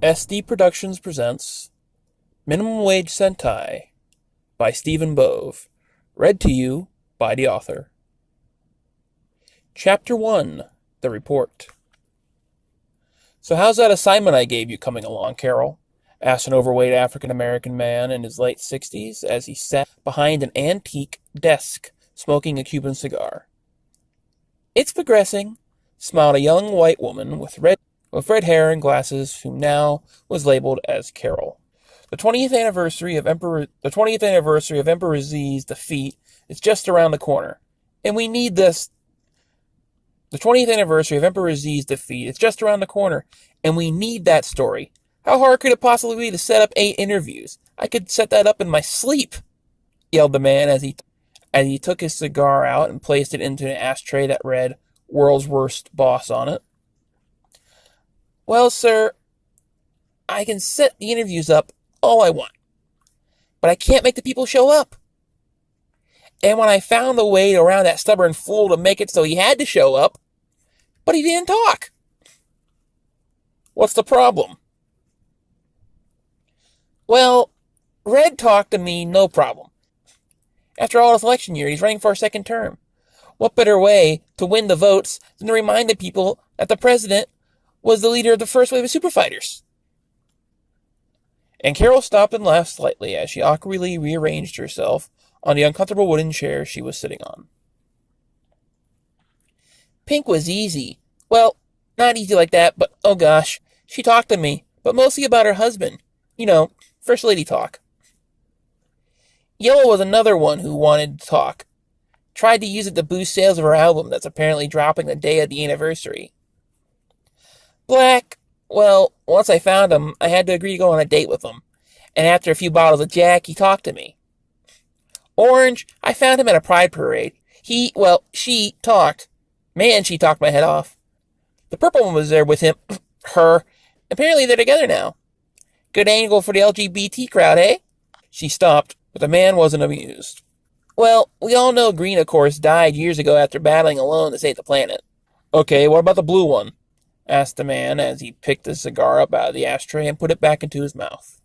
SD Productions presents Minimum Wage Sentai by Stephen Bove, read to you by the author. Chapter 1, The Report. "So how's that assignment I gave you coming along, Carol?" asked an overweight African-American man in his late 60s as he sat behind an antique desk smoking a Cuban cigar. "It's progressing," smiled a young white woman with red hair and glasses who now was labeled as Carol. The 20th anniversary of Emperor Z's defeat is just around the corner, and we need this. The 20th anniversary of Emperor Z's defeat is just around the corner, and we need that story. How hard could it possibly be to set up 8 interviews? I could set that up in my sleep," yelled the man as he took his cigar out and placed it into an ashtray that read "World's Worst Boss" on it. "Well, sir, I can set the interviews up all I want, but I can't make the people show up. And when I found a way around that stubborn fool to make it so he had to show up, but he didn't talk." "What's the problem?" "Well, Red talked to me, no problem. After all, it's election year, he's running for a second term. What better way to win the votes than to remind the people that the president was the leader of the first wave of superfighters?" And Carol stopped and laughed slightly as she awkwardly rearranged herself on the uncomfortable wooden chair she was sitting on. "Pink was easy. Well, not easy like that, but oh gosh, she talked to me, but mostly about her husband. You know, first lady talk. Yellow was another one who wanted to talk. Tried to use it to boost sales of her album that's apparently dropping the day of the anniversary. Black, well, once I found him, I had to agree to go on a date with him, and after a few bottles of Jack, he talked to me. Orange, I found him at a pride parade. She talked. Man, she talked my head off. The purple one was there with him, her. Apparently they're together now. Good angle for the LGBT crowd, eh?" She stopped, but the man wasn't amused. "Well, we all know Green, of course, died years ago after battling alone to save the planet." "Okay, what about the blue one?" asked the man as he picked the cigar up out of the ashtray and put it back into his mouth.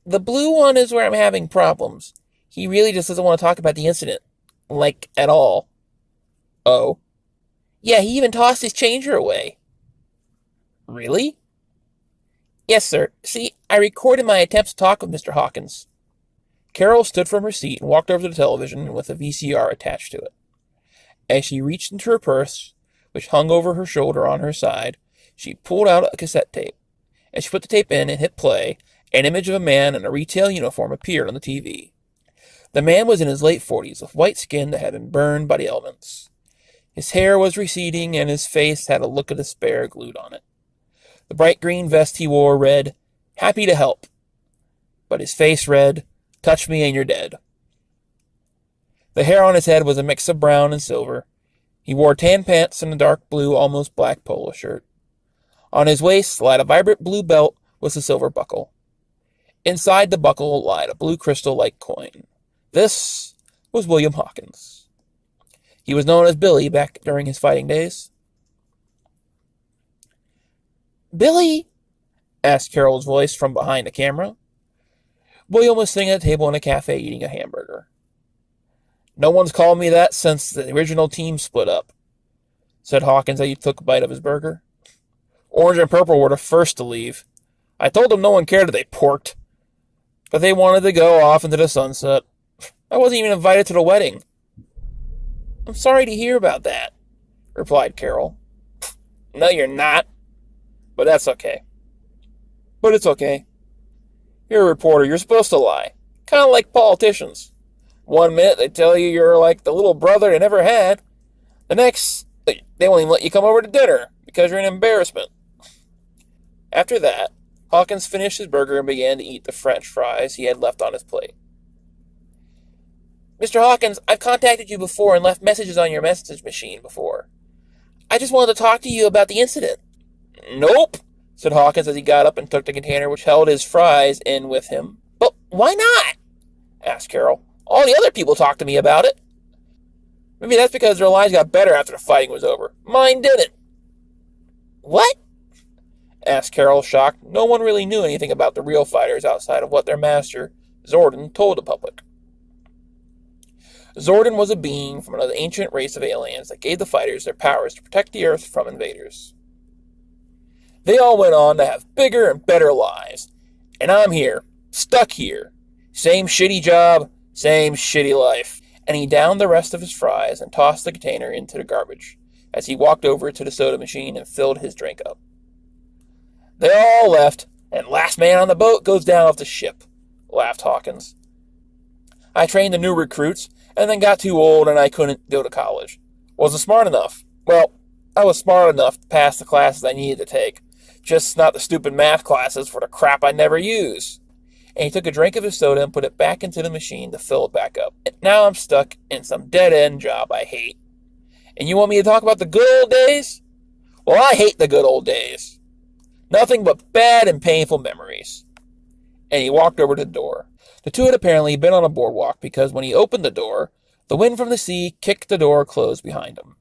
"The blue one is where I'm having problems. He really just doesn't want to talk about the incident. Like, at all." "Oh?" "Yeah, he even tossed his changer away." "Really?" "Yes, sir. See, I recorded my attempts to talk with Mr. Hawkins." Carol stood from her seat and walked over to the television with a VCR attached to it. As she reached into her purse, which hung over her shoulder on her side, she pulled out a cassette tape. As she put the tape in and hit play, an image of a man in a retail uniform appeared on the TV. The man was in his late 40s, with white skin that had been burned by the elements. His hair was receding, and his face had a look of despair glued on it. The bright green vest he wore read, "Happy to help." But his face read, "Touch me and you're dead." The hair on his head was a mix of brown and silver. He wore tan pants and a dark blue, almost black polo shirt. On his waist lied a vibrant blue belt with a silver buckle. Inside the buckle lied a blue crystal-like coin. This was William Hawkins. He was known as Billy back during his fighting days. "Billy?" asked Carol's voice from behind the camera. William was sitting at a table in a cafe eating a hamburger. "No one's called me that since the original team split up," said Hawkins as he took a bite of his burger. "Orange and purple were the first to leave. I told them no one cared if they porked, but they wanted to go off into the sunset. I wasn't even invited to the wedding." "I'm sorry to hear about that," replied Carol. "No, you're not. But that's okay. But it's okay. You're a reporter. You're supposed to lie. Kind of like politicians. One minute they tell you you're like the little brother they never had. The next, they won't even let you come over to dinner because you're an embarrassment." After that, Hawkins finished his burger and began to eat the French fries he had left on his plate. "Mr. Hawkins, I've contacted you before and left messages on your message machine before. I just wanted to talk to you about the incident." "Nope," said Hawkins as he got up and took the container which held his fries in with him. "But why not?" asked Carol. "All the other people talked to me about it." "Maybe that's because their lives got better after the fighting was over. Mine didn't." "What?" asked Carol, shocked. No one really knew anything about the real fighters outside of what their master, Zordon, told the public. Zordon was a being from an ancient race of aliens that gave the fighters their powers to protect the Earth from invaders. They all went on to have bigger and better lives. And I'm here, stuck here. Same shitty job, same shitty life. And he downed the rest of his fries and tossed the container into the garbage as he walked over to the soda machine and filled his drink up. They all left, and last man on the boat goes down off the ship, laughed Hawkins. I trained the new recruits, and then got too old and I couldn't go to college. Wasn't smart enough. Well, I was smart enough to pass the classes I needed to take, just not the stupid math classes for the crap I never use. And he took a drink of his soda and put it back into the machine to fill it back up. And now I'm stuck in some dead-end job I hate. And you want me to talk about the good old days? Well, I hate the good old days. Nothing but bad and painful memories. And he walked over to the door. The two had apparently been on a boardwalk because when he opened the door, the wind from the sea kicked the door closed behind him.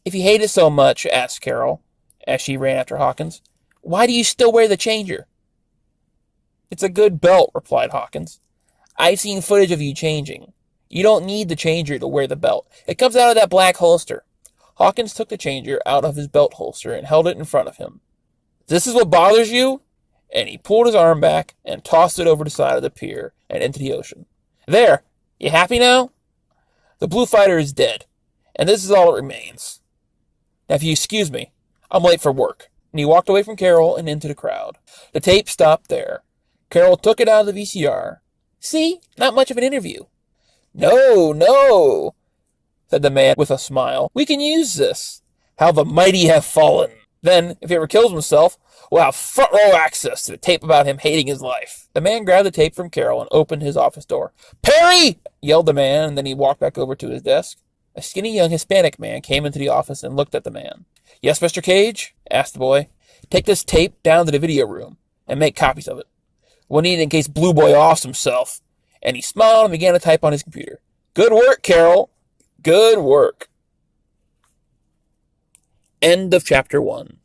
If you hate it so much, asked Carol, as she ran after Hawkins, why do you still wear the changer? It's a good belt, replied Hawkins. I've seen footage of you changing. You don't need the changer to wear the belt. It comes out of that black holster. Hawkins took the changer out of his belt holster and held it in front of him. This is what bothers you? And he pulled his arm back and tossed it over the side of the pier and into the ocean. There, you happy now? The blue fighter is dead, and this is all that remains. Now, if you excuse me, I'm late for work. And he walked away from Carol and into the crowd. The tape stopped there. Carol took it out of the VCR. See, not much of an interview. No, said the man with a smile. We can use this. How the mighty have fallen. Then, if he ever kills himself, we'll have front row access to the tape about him hating his life. The man grabbed the tape from Carol and opened his office door. Perry! Yelled the man, and then he walked back over to his desk. A skinny young Hispanic man came into the office and looked at the man. Yes, Mr. Cage? Asked the boy. Take this tape down to the video room and make copies of it. We'll need it in case Blue Boy offs himself. And he smiled and began to type on his computer. Good work, Carol. Good work. End of chapter 1.